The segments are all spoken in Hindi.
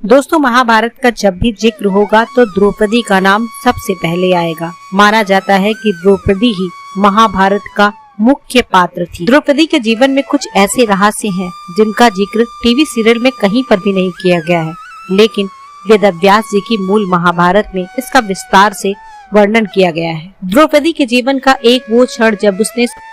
दोस्तों, महाभारत का जब भी जिक्र होगा तो द्रौपदी का नाम सबसे पहले आएगा। माना जाता है कि द्रौपदी ही महाभारत का मुख्य पात्र थी। द्रौपदी के जीवन में कुछ ऐसे रहस्य हैं जिनका जिक्र टीवी सीरियल में कहीं पर भी नहीं किया गया है, लेकिन वेदव्यास जी की मूल महाभारत में इसका विस्तार से वर्णन किया गया है। द्रौपदी के जीवन का एक वो क्षण जब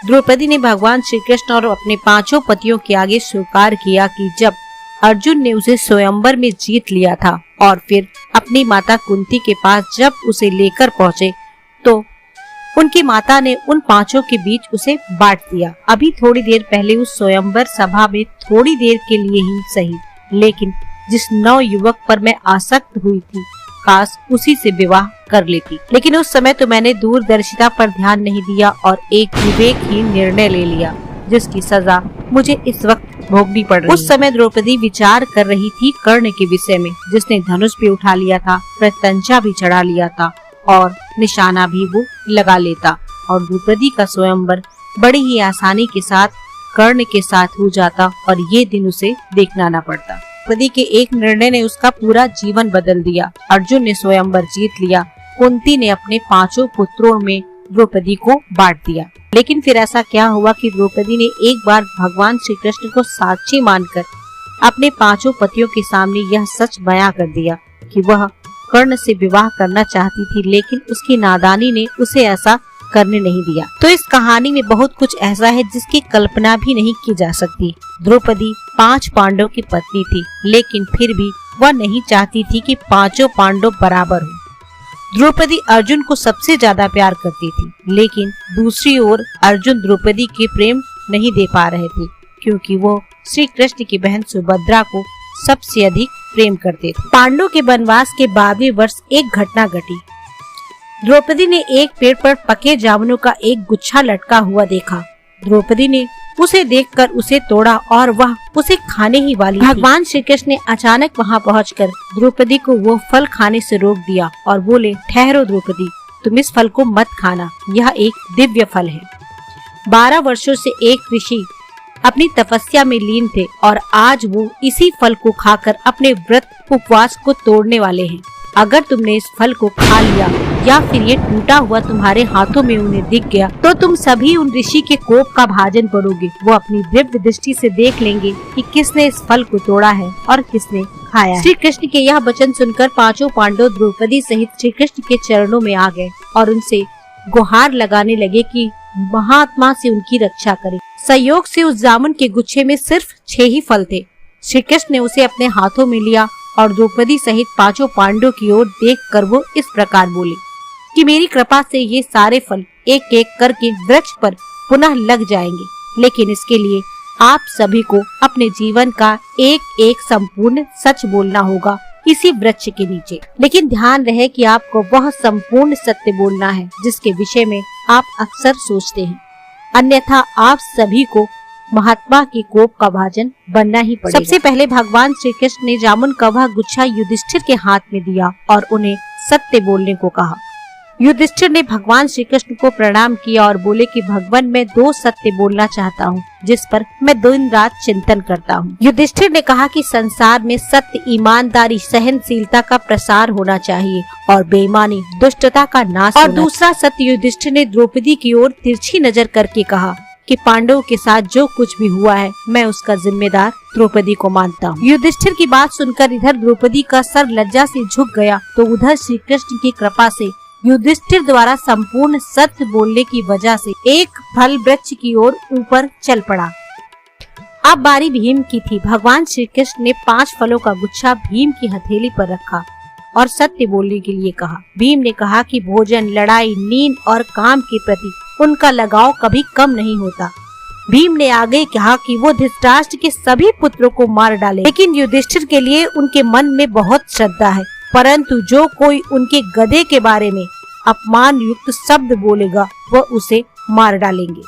द्रौपदी ने भगवान श्री कृष्ण और अपने 5 पतियों के आगे स्वीकार किया कि जब अर्जुन ने उसे स्वयंवर में जीत लिया था और फिर अपनी माता कुंती के पास जब उसे लेकर पहुँचे तो उनकी माता ने उन 5 के बीच उसे बांट दिया। अभी थोड़ी देर पहले उस स्वयंवर सभा में थोड़ी देर के लिए ही सही, लेकिन जिस नव युवक पर मैं आसक्त हुई थी, काश उसी से विवाह कर लेती। लेकिन उस समय तो मैंने दूरदर्शिता पर ध्यान नहीं दिया और एक विवेकहीन निर्णय ले लिया, जिसकी सजा मुझे इस वक्त भोगनी पड़ रही। उस समय द्रौपदी विचार कर रही थी कर्ण के विषय में, जिसने धनुष भी उठा लिया था, प्रत्यंचा भी चढ़ा लिया था और निशाना भी वो लगा लेता और द्रौपदी का स्वयंवर बड़ी ही आसानी के साथ कर्ण के साथ हो जाता और ये दिन उसे देखना न पड़ता। द्रौपदी के एक निर्णय ने उसका पूरा जीवन बदल दिया। अर्जुन ने स्वयंवर जीत लिया, कुंती ने अपने 5 पुत्रों में द्रौपदी को बांट दिया। लेकिन फिर ऐसा क्या हुआ कि द्रौपदी ने एक बार भगवान श्री कृष्ण को साक्षी मानकर अपने 5 पतियों के सामने यह सच बयां कर दिया कि वह कर्ण से विवाह करना चाहती थी, लेकिन उसकी नादानी ने उसे ऐसा करने नहीं दिया। तो इस कहानी में बहुत कुछ ऐसा है जिसकी कल्पना भी नहीं की जा सकती। द्रौपदी 5 पांडव की पत्नी थी, लेकिन फिर भी वह नहीं चाहती थी कि 5 पांडव बराबर हो। द्रौपदी अर्जुन को सबसे ज्यादा प्यार करती थी, लेकिन दूसरी ओर अर्जुन द्रौपदी के प्रेम नहीं दे पा रहे थे, क्योंकि वो श्री कृष्ण की बहन सुभद्रा को सबसे अधिक प्रेम करते थे। पांडवों के वनवास के 12वें वर्ष एक घटना घटी। द्रौपदी ने एक पेड़ पर पके जामुनों का एक गुच्छा लटका हुआ देखा। द्रौपदी ने उसे देखकर उसे तोड़ा और वह उसे खाने ही वाली थी। भगवान श्री कृष्ण ने अचानक वहां पहुंचकर द्रौपदी को वो फल खाने से रोक दिया और बोले, ठहरो द्रौपदी, तुम इस फल को मत खाना, यह एक दिव्य फल है। 12 वर्षों से एक ऋषि अपनी तपस्या में लीन थे और आज वो इसी फल को खाकर अपने व्रत उपवास को तोड़ने वाले हैं। अगर तुमने इस फल को खा लिया या फिर ये टूटा हुआ तुम्हारे हाथों में उन्हें दिख गया तो तुम सभी उन ऋषि के कोप का भाजन पड़ोगे। वो अपनी दिव्य दृष्टि से देख लेंगे कि किसने इस फल को तोड़ा है और किसने खाया है। श्री कृष्ण के यह वचन सुनकर 5 पांडव द्रौपदी सहित श्री कृष्ण के चरणों में आ गए और उनसे गुहार लगाने लगे कि महात्मा से उनकी रक्षा करे। संयोग से उस जामुन के गुच्छे में सिर्फ 6 ही फल थे। श्री कृष्ण ने उसे अपने हाथों में लिया और द्रौपदी सहित 5 पांडवों की ओर देखकर वो इस प्रकार बोले कि मेरी कृपा से ये सारे फल एक एक करके वृक्ष पर पुनः लग जाएंगे, लेकिन इसके लिए आप सभी को अपने जीवन का एक एक संपूर्ण सच बोलना होगा इसी वृक्ष के नीचे। लेकिन ध्यान रहे कि आपको वह संपूर्ण सत्य बोलना है जिसके विषय में आप अक्सर सोचते हैं, अन्यथा आप सभी को महात्मा के कोप का भाजन बनना ही पड़ेगा। सबसे पहले भगवान श्री कृष्ण ने जामुन का वह गुच्छा युधिष्ठिर के हाथ में दिया और उन्हें सत्य बोलने को कहा। युधिष्ठिर ने भगवान श्री कृष्ण को प्रणाम किया और बोले कि भगवान, मैं 2 सत्य बोलना चाहता हूँ जिस पर मैं दिन रात चिंतन करता हूँ। युधिष्ठिर ने कहा कि संसार में सत्य, ईमानदारी, सहनशीलता का प्रसार होना चाहिए और बेईमानी, दुष्टता का नाश। और दूसरा सत्य युधिष्ठिर ने द्रौपदी की ओर तिरछी नजर करके कहा कि पांडवों के साथ जो कुछ भी हुआ है मैं उसका जिम्मेदार द्रौपदी को मानता हूँ। युधिष्ठिर की बात सुनकर इधर द्रौपदी का सर लज्जा से झुक गया तो उधर श्री कृष्ण की कृपा से युधिष्ठिर द्वारा संपूर्ण सत्य बोलने की वजह से एक फल वृक्ष की ओर ऊपर चल पड़ा। अब बारी भीम की थी। भगवान श्री कृष्ण ने 5 फलों का गुच्छा भीम की हथेली पर रखा और सत्य बोलने के लिए कहा। भीम ने कहा कि भोजन, लड़ाई, नींद और काम के प्रति उनका लगाव कभी कम नहीं होता। भीम ने आगे कहा कि वो धृतराष्ट्र के सभी पुत्रों को मार डाले, लेकिन युधिष्ठिर के लिए उनके मन में बहुत श्रद्धा है, परंतु जो कोई उनके गधे के बारे में अपमान युक्त शब्द बोलेगा वह उसे मार डालेंगे।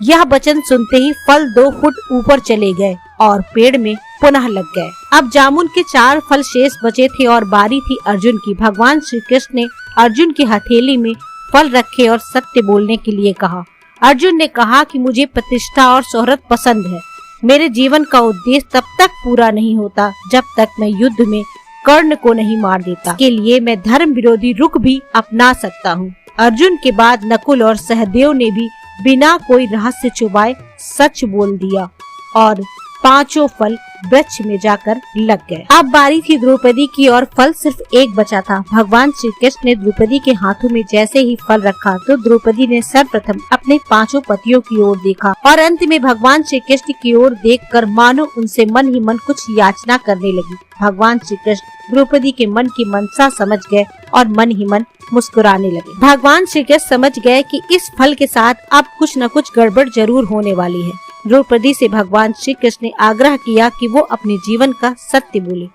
यह वचन सुनते ही फल 2 फुट ऊपर चले गए और पेड़ में पुनः लग गए। अब जामुन के 4 फल शेष बचे थे और बारी थी अर्जुन की। भगवान श्री कृष्ण ने अर्जुन की हथेली में फल रखे और सत्य बोलने के लिए कहा। अर्जुन ने कहा कि मुझे प्रतिष्ठा और शोहरत पसंद है। मेरे जीवन का उद्देश्य तब तक पूरा नहीं होता जब तक मैं युद्ध में कर्ण को नहीं मार देता। के लिए मैं धर्म विरोधी रुख भी अपना सकता हूँ। अर्जुन के बाद नकुल और सहदेव ने भी बिना कोई रहस्य छुपाए सच बोल दिया और पांचों फल वृक्ष में जाकर लग गए। अब बारी थी द्रौपदी की और फल सिर्फ एक बचा था। भगवान श्री कृष्ण ने द्रौपदी के हाथों में जैसे ही फल रखा तो द्रौपदी ने सर्वप्रथम अपने पांचों पतियों की ओर देखा और अंत में भगवान श्री कृष्ण की ओर देखकर मानो उनसे मन ही मन कुछ याचना करने लगी। भगवान श्री कृष्ण द्रौपदी के मन की मनसा समझ गए और मन ही मन मुस्कुराने लगे। भगवान श्री कृष्ण समझ गए कि इस फल के साथ अब कुछ न कुछ गड़बड़ जरूर होने वाली है। द्रौपदी से भगवान श्री कृष्ण ने आग्रह किया कि वो अपने जीवन का सत्य बोले।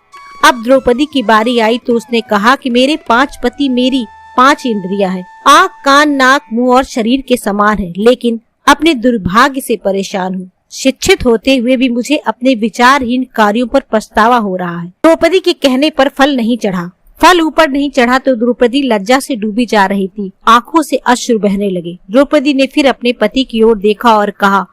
अब द्रौपदी की बारी आई तो उसने कहा कि मेरे 5 पति मेरी 5 इंद्रियां हैं, आँख, कान, नाक, मुंह और शरीर के समान है, लेकिन अपने दुर्भाग्य से परेशान हूँ। शिक्षित होते हुए भी मुझे अपने विचारहीन कार्यों पर पछतावा हो रहा है। द्रौपदी के कहने पर फल नहीं चढ़ा। फल ऊपर नहीं चढ़ा तो द्रौपदी लज्जा से डूबी जा रही थी। आंखों से अश्रु बहने लगे। द्रौपदी ने फिर अपने पति की ओर देखा और कहा,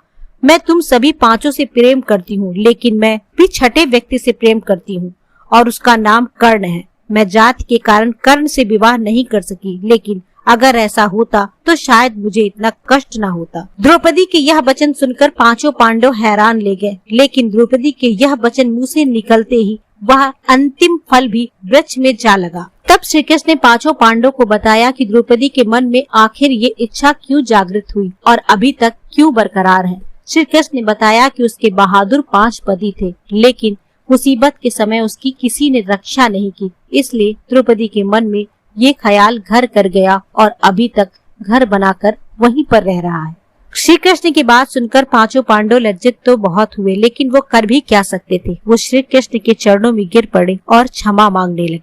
मैं तुम सभी 5 से प्रेम करती हूँ, लेकिन मैं भी 6ठे व्यक्ति से प्रेम करती हूँ और उसका नाम कर्ण है। मैं जाति के कारण कर्ण से विवाह नहीं कर सकी, लेकिन अगर ऐसा होता तो शायद मुझे इतना कष्ट न होता। द्रौपदी के यह वचन सुनकर 5 पांडव हैरान ले गए, लेकिन द्रौपदी के यह वचन मुंह से निकलते ही वह अंतिम फल भी वृक्ष में जा लगा। तब श्री कृष्ण ने 5 पांडवों को बताया कि द्रौपदी के मन में आखिर ये इच्छा क्यों जागृत हुई और अभी तक क्यों बरकरार है। श्री कृष्ण ने बताया कि उसके बहादुर 5 पति थे, लेकिन मुसीबत के समय उसकी किसी ने रक्षा नहीं की, इसलिए द्रौपदी के मन में ये ख्याल घर कर गया और अभी तक घर बनाकर वहीं पर रह रहा है। श्री कृष्ण की बात सुनकर 5 पांडव लज्जित तो बहुत हुए, लेकिन वो कर भी क्या सकते थे। वो श्री कृष्ण के चरणों में गिर पड़े और क्षमा मांगने लगे।